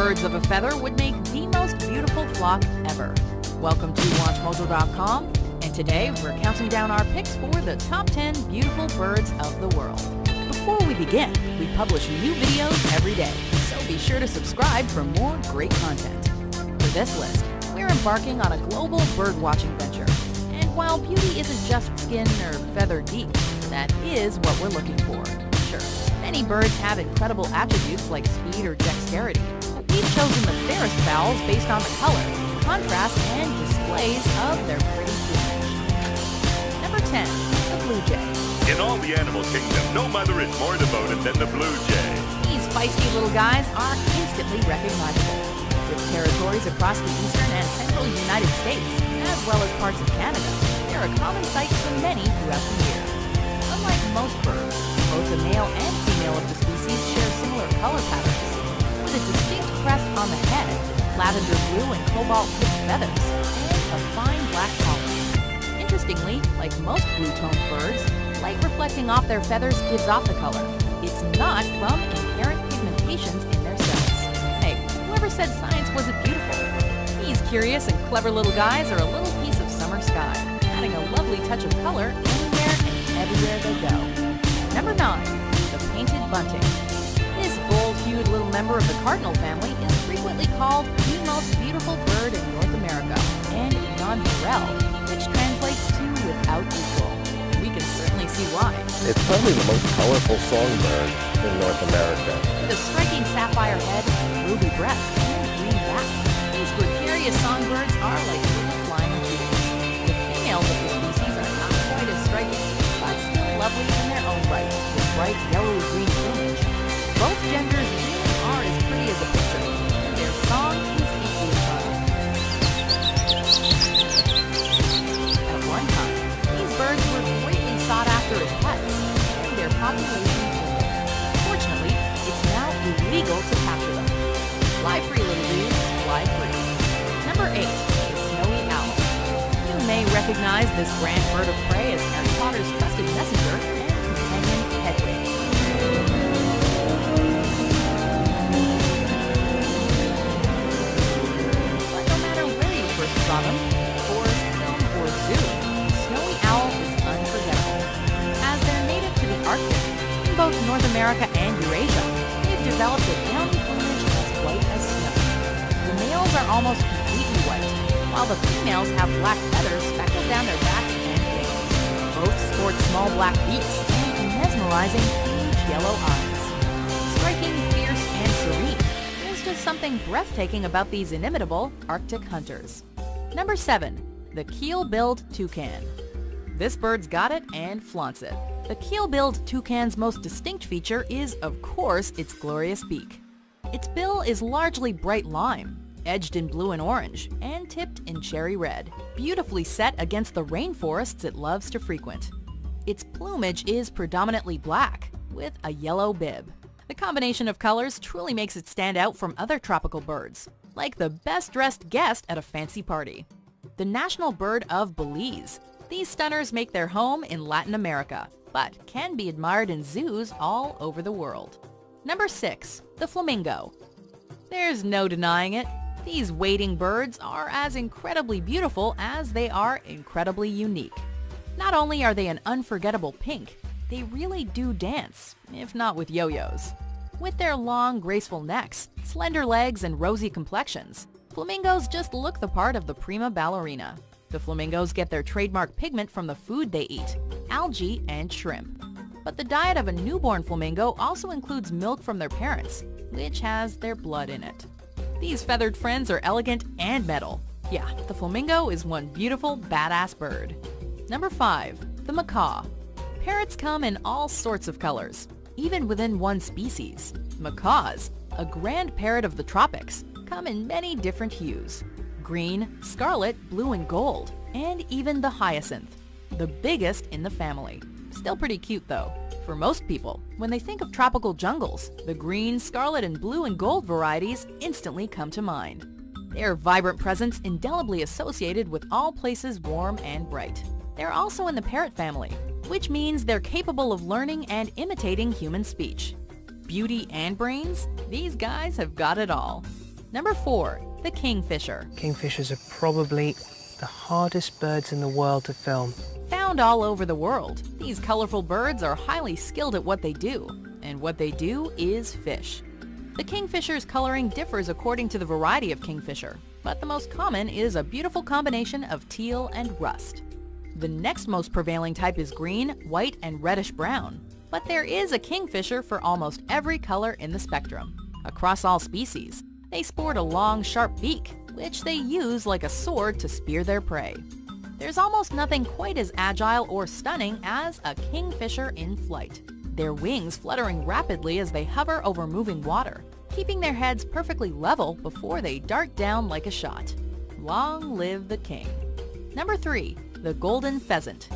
birds of a feather would make the most beautiful flock ever. Welcome to LaunchMojo.com, and today we're counting down our picks for the top 10 beautiful birds of the world. Before we begin, we publish new videos every day, so be sure to subscribe for more great content. For this list, we're embarking on a global bird-watching venture. And while beauty isn't just skin or feather deep, that is what we're looking for. Sure, many birds have incredible attributes like speed or dexterity, but we've chosen the fairest fowls based on the color, contrast, and displays of their pretty plumage. Number 10, the blue jay. In all the animal kingdom, no mother is more devoted than the blue jay. These feisty little guys are instantly recognizable. With territories across the eastern and central United States, as well as parts of Canada, they're a common sight for many throughout the year. Unlike most birds, both the male and female of the species share similar color patterns, with a distinct crest on the head, lavender blue and cobalt-tipped feathers, and a fine black collar. Interestingly, like most blue-toned birds, light reflecting off their feathers gives off the color. It's not from inherent pigmentations in their cells. Hey, whoever said science wasn't beautiful? These curious and clever little guys are a little piece of summer sky, adding a lovely touch of color anywhere and everywhere they go. Number 9, the painted bunting. This bold-hued little member of the cardinal family is frequently called the most beautiful bird in North America, and nonpareil, which translates to without equal. We can certainly see why. It's probably the most colorful songbird in North America. With a striking sapphire head, ruby breast, and green back, these gregarious songbirds are like little flying Jupiters. The females of the species are not quite as striking, but still lovely in their own right, with bright yellow-green plumage. Both genders really are as pretty as a picture, and their song is equally charming. At one time, these birds were greatly sought after as pets, and their population dwindled. Fortunately, it's now illegal to capture them. Fly free, little dudes, fly free. Number 8, the snowy owl. You may recognize this grand bird of prey as Harry Potter's trusted messenger and companion Hedwig. But no matter where you first saw them, forest, film, or zoo, the snowy owl is unforgettable. As they're native to the Arctic, in both North America and Eurasia, they've developed a downy plumage as white as snow. The males are almost completely white, while the females have black feathers speckled down their backs and wings. Both sport small black beaks and mesmerizing huge yellow eyes. Striking, fierce, and serene, there's just something breathtaking about these inimitable Arctic hunters. Number 7, the keel-billed toucan. This bird's got it and flaunts it. The keel-billed toucan's most distinct feature is, of course, its glorious beak. Its bill is largely bright lime, edged in blue and orange, and tipped in cherry red, beautifully set against the rainforests it loves to frequent. Its plumage is predominantly black, with a yellow bib. The combination of colors truly makes it stand out from other tropical birds, like the best-dressed guest at a fancy party. The national bird of Belize. These stunners make their home in Latin America, but can be admired in zoos all over the world. Number 6, the flamingo. There's no denying it. These wading birds are as incredibly beautiful as they are incredibly unique. Not only are they an unforgettable pink, they really do dance, if not with yo-yos. With their long, graceful necks, slender legs, and rosy complexions, flamingos just look the part of the prima ballerina. The flamingos get their trademark pigment from the food they eat, algae and shrimp. But the diet of a newborn flamingo also includes milk from their parents, which has their blood in it. These feathered friends are elegant and metal. Yeah, the flamingo is one beautiful, badass bird. Number 5, the macaw. Parrots come in all sorts of colors, even within one species. Macaws, a grand parrot of the tropics, come in many different hues. Green, scarlet, blue, and gold, and even the hyacinth, the biggest in the family. Still pretty cute though. For most people, when they think of tropical jungles, the green, scarlet, and blue and gold varieties instantly come to mind. They are vibrant presence indelibly associated with all places warm and bright. They're also in the parrot family, which means they're capable of learning and imitating human speech. Beauty and brains? These guys have got it all. Number 4. The kingfisher. Kingfishers are probably the hardest birds in the world to film. Found all over the world, these colorful birds are highly skilled at what they do, and what they do is fish. The kingfisher's coloring differs according to the variety of kingfisher, but the most common is a beautiful combination of teal and rust. The next most prevailing type is green, white, and reddish-brown, but there is a kingfisher for almost every color in the spectrum. Across all species, they sport a long, sharp beak, which they use like a sword to spear their prey. There's almost nothing quite as agile or stunning as a kingfisher in flight. Their wings fluttering rapidly as they hover over moving water, keeping their heads perfectly level before they dart down like a shot. Long live the king. Number 3. The golden pheasant.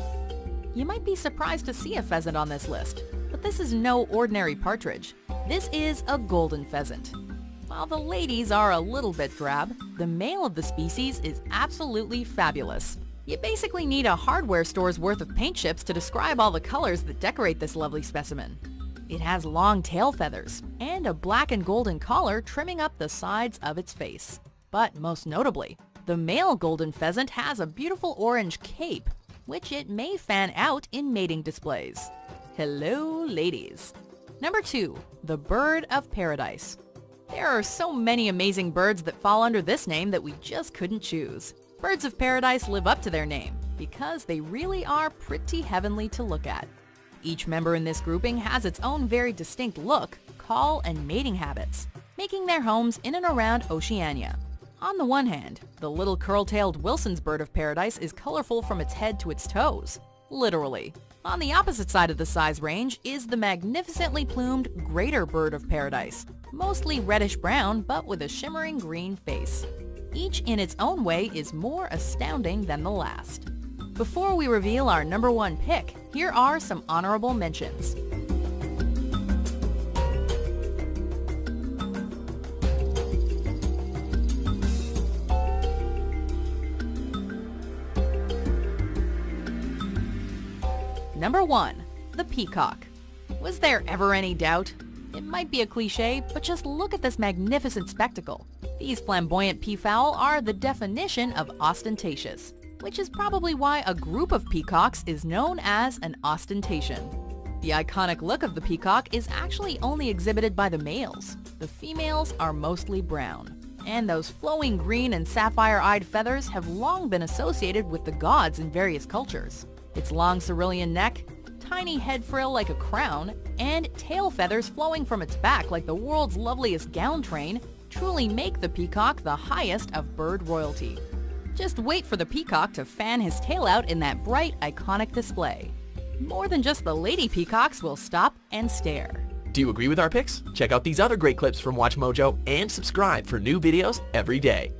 You might be surprised to see a pheasant on this list, but this is no ordinary partridge. This is a golden pheasant. While the ladies are a little bit drab, the male of the species is absolutely fabulous. You basically need a hardware store's worth of paint chips to describe all the colors that decorate this lovely specimen. It has long tail feathers and a black and golden collar trimming up the sides of its face. But most notably, the male golden pheasant has a beautiful orange cape, which it may fan out in mating displays. Hello, ladies. Number 2. The bird of paradise. There are so many amazing birds that fall under this name that we just couldn't choose. Birds of paradise live up to their name because they really are pretty heavenly to look at. Each member in this grouping has its own very distinct look, call, and mating habits, making their homes in and around Oceania. On the one hand, the little curl-tailed Wilson's bird of paradise is colorful from its head to its toes, literally. On the opposite side of the size range is the magnificently plumed greater bird of paradise, mostly reddish-brown but with a shimmering green face. Each in its own way is more astounding than the last. Before we reveal our number 1 pick, here are some honorable mentions. Number 1. The peacock. Was there ever any doubt? It might be a cliche, but just look at this magnificent spectacle. These flamboyant peafowl are the definition of ostentatious, which is probably why a group of peacocks is known as an ostentation. The iconic look of the peacock is actually only exhibited by the males. The females are mostly brown. And those flowing green and sapphire-eyed feathers have long been associated with the gods in various cultures. Its long cerulean neck, tiny head frill like a crown, and tail feathers flowing from its back like the world's loveliest gown train truly make the peacock the highest of bird royalty. Just wait for the peacock to fan his tail out in that bright, iconic display. More than just the lady peacocks will stop and stare. Do you agree with our picks? Check out these other great clips from WatchMojo and subscribe for new videos every day.